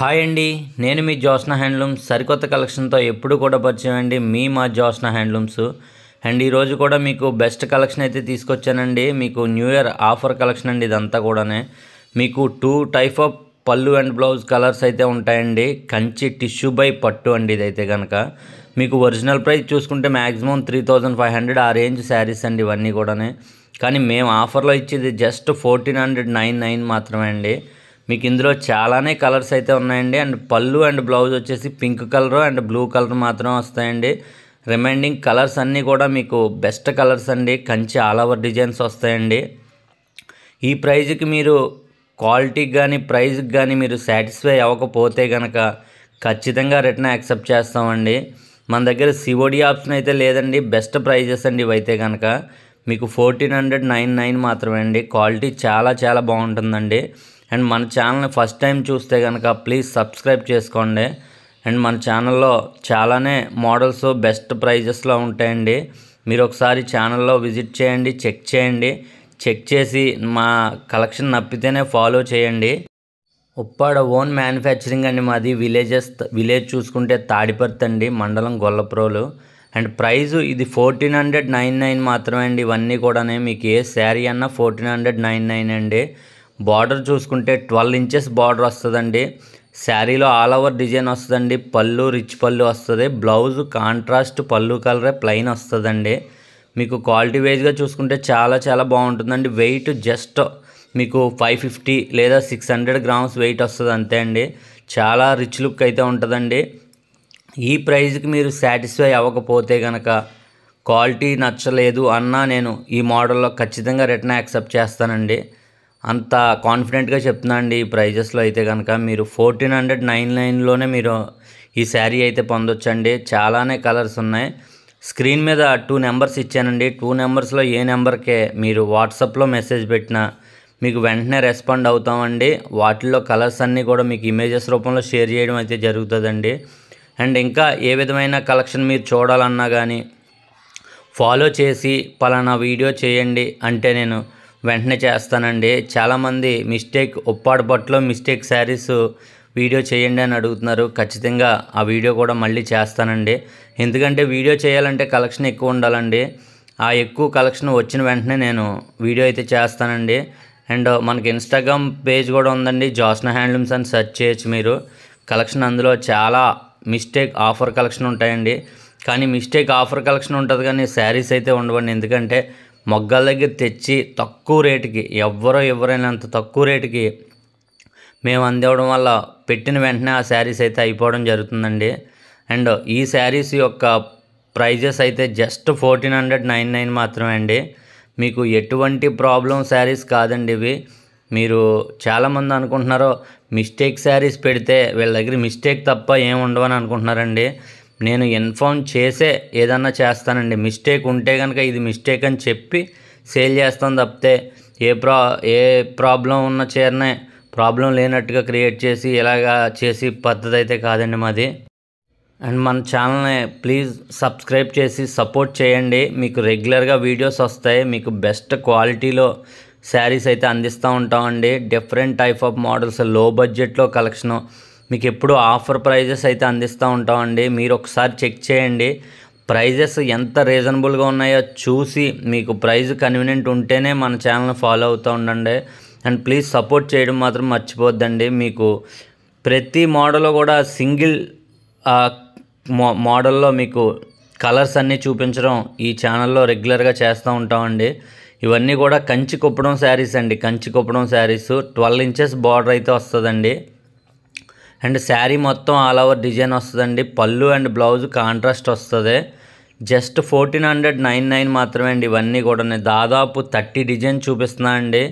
Hi అండి, నేను మీ Jyotsna handlooms సరికొత్త కలెక్షన్తో ఎప్పుడు కూడా పరిచయం అండి. మా జ్యోత్స్న హ్యాండ్లూమ్స్ అండ్ ఈరోజు కూడా మీకు బెస్ట్ కలెక్షన్ అయితే తీసుకొచ్చానండి. మీకు న్యూ ఇయర్ ఆఫర్ కలెక్షన్ అండి. ఇదంతా కూడానే మీకు 2 టైప్ ఆఫ్ పళ్ళు అండ్ బ్లౌజ్ కలర్స్ అయితే ఉంటాయండి. కంచి టిష్యూ బై పట్టు అండి. ఇదైతే కనుక మీకు ఒరిజినల్ ప్రైస్ చూసుకుంటే మ్యాక్సిమం 3500 ఆ రేంజ్ శారీస్ అండి ఇవన్నీ కూడానే. కానీ మేము ఆఫర్లో ఇచ్చేది జస్ట్ 1499 మాత్రమే అండి. మీకు ఇందులో చాలానే కలర్స్ అయితే ఉన్నాయండి. అండ్ పళ్ళు అండ్ బ్లౌజ్ వచ్చేసి pink colour and blue colour మాత్రం వస్తాయండి. రిమైనింగ్ కలర్స్ అన్నీ కూడా మీకు బెస్ట్ కలర్స్ అండి. కంచి ఆల్ ఓవర్ డిజైన్స్ వస్తాయండి. ఈ ప్రైజ్కి మీరు క్వాలిటీకి కానీ ప్రైజ్కి కానీ మీరు సాటిస్ఫై అవ్వకపోతే కనుక ఖచ్చితంగా రిటర్న్ యాక్సెప్ట్ చేస్తామండి. మన దగ్గర సిఓడి ఆప్షన్ అయితే లేదండి. బెస్ట్ ప్రైజెస్ అండి ఇవైతే కనుక మీకు 1499 మాత్రమే అండి. క్వాలిటీ చాలా చాలా బాగుంటుందండి. అండ్ మన ఛానల్ని ఫస్ట్ టైం చూస్తే కనుక ప్లీజ్ సబ్స్క్రైబ్ చేసుకోండి. అండ్ మన ఛానల్లో చాలానే మోడల్స్ బెస్ట్ ప్రైజెస్లో ఉంటాయండి. మీరు ఒకసారి ఛానల్లో విజిట్ చేయండి, చెక్ చేసి మా కలెక్షన్ నప్పితేనే ఫాలో చేయండి. ఉప్పాడ ఓన్ మ్యానుఫ్యాక్చరింగ్ అండి మాది. విలేజ్ చూసుకుంటే తాడిపర్తి అండి, మండలం గొల్లప్రోలు. అండ్ ప్రైజు ఇది 1499 మాత్రమే అండి. ఇవన్నీ కూడానే మీకు ఏ శారీ అన్నా 1499 అండి. బార్డర్ చూసుకుంటే 12 ఇంచెస్ బార్డర్ వస్తుందండి. శారీలో ఆల్ ఓవర్ డిజైన్ వస్తుందండి. పళ్ళు రిచ్ పళ్ళు వస్తుంది. బ్లౌజ్ కాంట్రాస్ట్ పళ్ళు కలరే ప్లెయిన్ వస్తుందండి. మీకు క్వాలిటీ వైజ్గా చూసుకుంటే చాలా చాలా బాగుంటుందండి. వెయిట్ జస్ట్ మీకు 550 లేదా 600 గ్రామ్స్ వెయిట్ వస్తుంది అంతే అండి. చాలా రిచ్ లుక్ అయితే ఉంటుందండి. ఈ ప్రైజ్కి మీరు సాటిస్ఫై అవ్వకపోతే కనుక క్వాలిటీ నచ్చలేదు అన్నా నేను ఈ మోడల్లో ఖచ్చితంగా రిటర్న్ యాక్సెప్ట్ చేస్తానండి. అంత కాన్ఫిడెంట్గా చెప్తున్నా అండి. ఈ ప్రైజెస్లో అయితే కనుక మీరు 1499లోనే మీరు ఈ శారీ అయితే పొందొచ్చండి. చాలానే కలర్స్ ఉన్నాయి. స్క్రీన్ మీద 2 నెంబర్స్ ఇచ్చానండి. 2 నెంబర్స్లో ఏ నెంబర్కే మీరు వాట్సాప్లో మెసేజ్ పెట్టినా మీకు వెంటనే రెస్పాండ్ అవుతామండి. వాటిల్లో కలర్స్ అన్నీ కూడా మీకు ఇమేజెస్ రూపంలో షేర్ చేయడం అయితే జరుగుతుందండి. అండ్ ఇంకా ఏ విధమైన కలెక్షన్ మీరు చూడాలన్నా కానీ ఫాలో చేసి పలానా వీడియో చేయండి అంటే నేను వెంటనే చేస్తానండి. చాలామంది ఉప్పాడ పట్టులో మిస్టేక్ శారీస్ వీడియో చేయండి అని అడుగుతున్నారు. ఖచ్చితంగా ఆ వీడియో కూడా మళ్ళీ చేస్తానండి. ఎందుకంటే వీడియో చేయాలంటే కలెక్షన్ ఎక్కువ ఉండాలండి. ఆ ఎక్కువ కలెక్షన్ వచ్చిన వెంటనే నేను వీడియో అయితే చేస్తానండి. అండ్ మనకి ఇన్స్టాగ్రామ్ పేజ్ కూడా ఉందండి, జ్యోత్స్న హ్యాండ్లూమ్స్ అని సెర్చ్ చేయొచ్చు మీరు. కలెక్షన్ అందులో చాలా మిస్టేక్ ఆఫర్ కలెక్షన్ ఉంటాయండి. కానీ మిస్టేక్ ఆఫర్ కలెక్షన్ ఉంటుంది కానీ శారీస్ అయితే ఉండవండి. ఎందుకంటే మొగ్గల దగ్గర తెచ్చి తక్కువ రేటుకి ఎవరైనా అంత తక్కువ రేటుకి మేము అందివ్వడం వల్ల పెట్టిన వెంటనే ఆ శారీస్ అయితే అయిపోవడం జరుగుతుందండి. అండ్ ఈ శారీస్ యొక్క ప్రైజెస్ అయితే జస్ట్ 1499 మాత్రమే అండి. మీకు ఎటువంటి ప్రాబ్లం శారీస్ కాదండి ఇవి. మీరు చాలామంది అనుకుంటున్నారు మిస్టేక్ శారీస్ పెడితే వీళ్ళ దగ్గర మిస్టేక్ తప్ప ఏమి ఉండవని అనుకుంటున్నారండి. నేను ఇన్ఫార్మ్ చేసే ఏదన్నా చేస్తానండి. మిస్టేక్ ఉంటే కనుక ఇది మిస్టేక్ అని చెప్పి సేల్ చేస్తాను తప్పితే ఏ ప్రాబ్లం ఉన్న చీరనే ప్రాబ్లం లేనట్టుగా క్రియేట్ చేసి ఇలాగా చేసి పద్ధతి అయితే కాదండి మాది. అండ్ మన ఛానల్ని ప్లీజ్ సబ్స్క్రైబ్ చేసి సపోర్ట్ చేయండి. మీకు రెగ్యులర్గా వీడియోస్ వస్తాయి. మీకు బెస్ట్ క్వాలిటీలో శారీస్ అయితే అందిస్తూ ఉంటామండి. డిఫరెంట్ టైప్ ఆఫ్ మోడల్స్ లో బడ్జెట్లో కలెక్షను మీకు ఎప్పుడు ఆఫర్ ప్రైజెస్ అయితే అందిస్తూ ఉంటామండి. మీరు ఒకసారి చెక్ చేయండి. ప్రైజెస్ ఎంత రీజనబుల్గా ఉన్నాయో చూసి మీకు ప్రైస్ కన్వీనియంట్ ఉంటేనే మన ఛానల్ని ఫాలో అవుతూ ఉండండి. అండ్ ప్లీజ్ సపోర్ట్ చేయడం మాత్రం మర్చిపోద్దండి. మీకు ప్రతి మోడల్ కూడా సింగిల్ మోడల్లో మీకు కలర్స్ అన్నీ చూపించడం ఈ ఛానల్లో రెగ్యులర్గా చేస్తూ ఉంటామండి. ఇవన్నీ కూడా కంచి కుప్పడం శారీస్ అండి. కంచి కుప్పడం శారీస్ 12 ఇంచెస్ బార్డర్ అయితే వస్తుందండి. అండ్ శారీ మొత్తం ఆల్ ఓవర్ డిజైన్ వస్తుందండి. పళ్ళు అండ్ బ్లౌజ్ కాంట్రాస్ట్ వస్తుంది. జస్ట్ 1499 మాత్రమే అండి. ఇవన్నీ కూడా దాదాపు 30 డిజైన్ చూపిస్తున్నా అండి.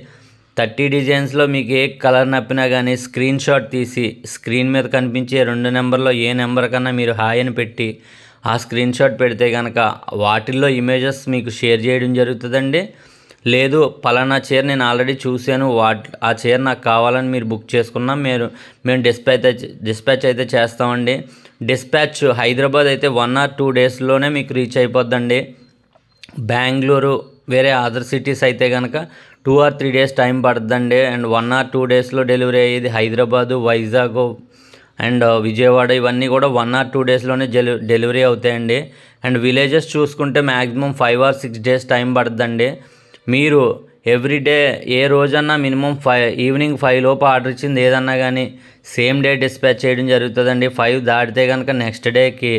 30 డిజైన్స్లో మీకు ఏ కలర్ నప్పినా కానీ స్క్రీన్ షాట్ తీసి స్క్రీన్ మీద కనిపించే 2 నెంబర్లో ఏ నెంబర్ కన్నా మీరు హాయ్ అని పెట్టి ఆ స్క్రీన్ షాట్ పెడితే కనుక వాటిల్లో ఇమేజెస్ మీకు షేర్ చేయడం జరుగుతుందండి. లేదు పలానా చీర నేను ఆల్రెడీ చూశాను, ఆ చీర నాకు కావాలని మీరు బుక్ చేసుకున్నా మేము డిస్పాచ్ అయితే చేస్తామండి. డిస్పాచ్ హైదరాబాద్ అయితే 1 or 2 డేస్లోనే మీకు రీచ్ అయిపోద్దండి. బెంగళూరు వేరే అదర్ సిటీస్ అయితే కనుక 2 or 3 డేస్ టైం పడుతుందండి. అండ్ 1 or 2 డేస్లో డెలివరీ అయ్యేది హైదరాబాదు, వైజాగ్, అండ్ విజయవాడ ఇవన్నీ కూడా 1 or 2 డేస్లోనే డెలివరీ అవుతాయండి. అండ్ విలేజెస్ చూసుకుంటే మ్యాక్సిమం 5 or 6 డేస్ టైం పడుతుందండి. మీరు ఎవ్రీడే ఏ రోజన్నా మినిమం ఈవినింగ్ 5 లోపు ఆర్డర్ ఇచ్చింది ఏదన్నా కానీ సేమ్ డే డిస్పాచ్ చేయడం జరుగుతుందండి. 5 దాటితే కనుక నెక్స్ట్ డేకి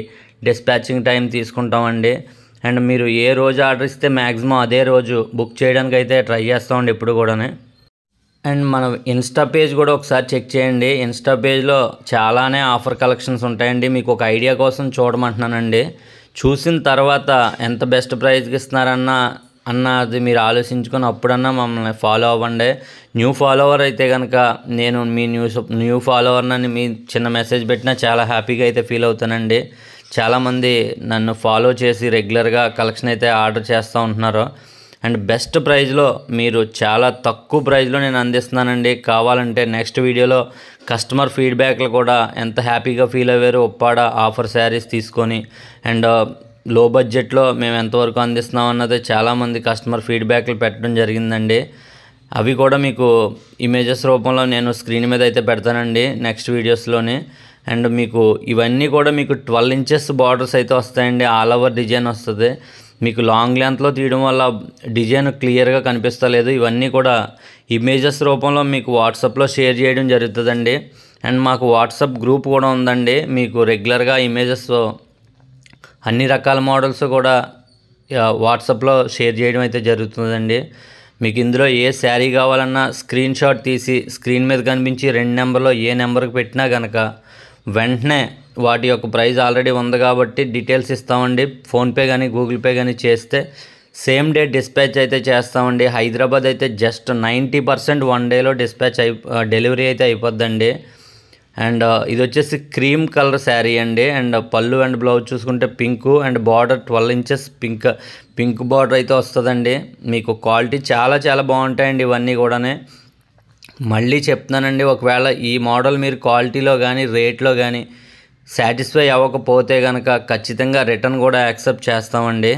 డిస్పాచింగ్ టైం తీసుకుంటామండి. అండ్ మీరు ఏ రోజు ఆర్డర్ ఇస్తే మ్యాక్సిమం అదే రోజు బుక్ చేయడానికి అయితే ట్రై చేస్తామండి ఎప్పుడు కూడా. అండ్ మన ఇన్స్టా పేజ్ కూడా ఒకసారి చెక్ చేయండి. ఇన్స్టా పేజ్లో చాలానే ఆఫర్ కలెక్షన్స్ ఉంటాయండి. మీకు ఒక ఐడియా కోసం చూడమంటున్నానండి. చూసిన తర్వాత ఎంత బెస్ట్ ప్రైస్కి ఇస్తున్నారన్నది మీరు ఆలోచించుకొని అప్పుడన్నా మమ్మల్ని ఫాలో అవ్వండి. న్యూ ఫాలోవర్ అయితే కనుక నేను మీ న్యూ ఫాలోవర్నని మీ చిన్న మెసేజ్ పెట్టినా చాలా హ్యాపీగా అయితే ఫీల్ అవుతానండి. చాలామంది నన్ను ఫాలో చేసి రెగ్యులర్గా కలెక్షన్ అయితే ఆర్డర్ చేస్తూ ఉంటున్నారు. అండ్ బెస్ట్ ప్రైస్లో మీరు చాలా తక్కువ ప్రైస్లో నేను అందిస్తున్నానండి. కావాలంటే నెక్స్ట్ వీడియోలో కస్టమర్ ఫీడ్బ్యాక్లు కూడా ఎంత హ్యాపీగా ఫీల్ అయ్యారు ఉప్పాడ ఆఫర్ శారీస్ తీసుకొని. అండ్ లో బడ్జెట్లో మేము ఎంతవరకు అందిస్తున్నాం అన్నది చాలామంది కస్టమర్ ఫీడ్బ్యాక్లు పెట్టడం జరిగిందండి. అవి కూడా మీకు ఇమేజెస్ రూపంలో నేను స్క్రీన్ మీద అయితే పెడతానండి నెక్స్ట్ వీడియోస్లోని. అండ్ మీకు ఇవన్నీ కూడా మీకు 12 inches బార్డర్స్ అయితే వస్తాయండి. ఆల్ ఓవర్ డిజైన్ వస్తుంది. మీకు లాంగ్ లెంత్లో తీయడం వల్ల డిజైన్ క్లియర్గా కనిపిస్తలేదు. ఇవన్నీ కూడా ఇమేజెస్ రూపంలో మీకు వాట్సాప్లో షేర్ చేయడం జరుగుతుందండి. అండ్ మాకు వాట్సాప్ గ్రూప్ కూడా ఉందండి. మీకు రెగ్యులర్గా ఇమేజెస్ అన్ని రకాల మోడల్స్ కూడా వాట్సాప్లో షేర్ చేయడం అయితే జరుగుతుందండి. మీకు ఇందులో ఏ శారీ కావాలన్నా స్క్రీన్ షాట్ తీసి స్క్రీన్ మీద కనిపించి 2 నెంబర్లో ఏ నెంబర్కి పెట్టినా కనుక వెంటనే వాటి యొక్క ప్రైస్ ఆల్రెడీ ఉంది కాబట్టి డీటెయిల్స్ ఇస్తామండి. ఫోన్పే కానీ గూగుల్ పే కానీ చేస్తే సేమ్ డే డిస్పాచ్ అయితే చేస్తామండి. హైదరాబాద్ అయితే జస్ట్ 90% 1 డేలో డెలివరీ అయితే అయిపోద్దండి. అండ్ ఇది వచ్చేసి క్రీమ్ కలర్ శారీ అండి. అండ్ పళ్ళు అండ్ బ్లౌజ్ చూసుకుంటే pink and border 12 inches pink border అయితే వస్తుందండి. మీకు క్వాలిటీ చాలా చాలా బాగుంటాయండి ఇవన్నీ కూడా. మళ్ళీ చెప్తున్నానండి, ఒకవేళ ఈ మోడల్ మీరు క్వాలిటీలో కానీ రేట్లో కానీ సాటిస్ఫై అవ్వకపోతే కనుక ఖచ్చితంగా రిటర్న్ కూడా యాక్సెప్ట్ చేస్తామండి.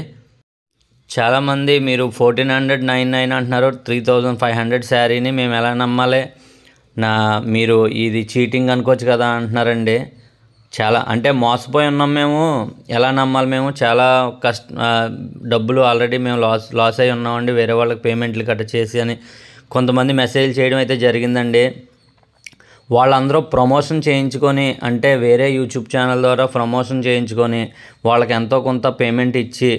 చాలామంది మీరు 1499 అంటున్నారు, 3500 శారీని మేము ఎలా నమ్మాలి, మీరు ఇది చీటింగ్ అనుకోవచ్చు కదా అంటున్నారండి. చాలా అంటే మోసపోయి ఉన్నాం మేము, ఎలా నమ్మాలి మేము, చాలా డబ్బులు ఆల్రెడీ మేము లాస్ అయి ఉన్నామండి వేరే వాళ్ళకి పేమెంట్లు కట్ చేసి అని కొంతమంది మెసేజ్ చేయడం అయితే జరిగిందండి. వాళ్ళందరూ ప్రమోషన్ చేయించుకొని, అంటే వేరే యూట్యూబ్ ఛానల్ ద్వారా ప్రమోషన్ చేయించుకొని వాళ్ళకి ఎంతో కొంత పేమెంట్ ఇచ్చి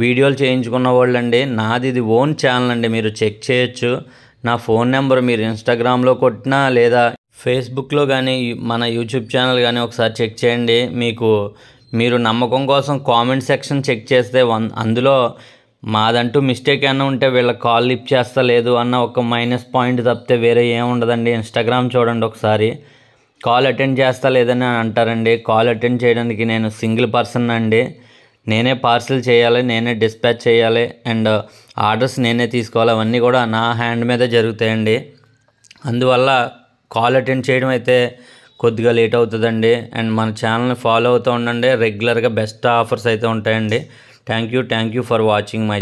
వీడియోలు చేయించుకున్న వాళ్ళండి. నాది ఇది ఓన్ ఛానల్ అండి, మీరు చెక్ చేయొచ్చు. నా ఫోన్ నెంబర్ మీరు ఇన్స్టాగ్రామ్లో కొట్టినా లేదా ఫేస్బుక్లో కానీ మన యూట్యూబ్ ఛానల్ కానీ ఒకసారి చెక్ చేయండి. మీరు నమ్మకం కోసం కామెంట్ సెక్షన్ చెక్ చేస్తే అందులో మాదంటూ మిస్టేక్ ఏమైనా ఉంటే వీళ్ళ కాల్ లిఫ్ట్ చేస్తా లేదు అన్న ఒక -పాయింట్ తప్పితే వేరే ఏముండదండి. ఇన్స్టాగ్రామ్ చూడండి ఒకసారి, కాల్ అటెండ్ చేస్తా లేదని అంటారండి. కాల్ అటెండ్ చేయడానికి నేను సింగిల్ పర్సన్ అండి. నేనే పార్సిల్ చేయాలి, నేనే డిస్పాచ్ చేయాలి, అండ్ ఆర్డర్స్ నేనే తీసుకోవాలి. అవన్నీ కూడా నా హ్యాండ్ మీదే జరుగుతాయండి. అందువల్ల కాల్ అటెండ్ చేయడం అయితే కొద్దిగా లేట్ అవుతుందండి. అండ్ మన ఛానల్ని ఫాలో అవుతూ ఉండండి. రెగ్యులర్గా బెస్ట్ ఆఫర్స్ అయితే ఉంటాయండి. Thank you for watching my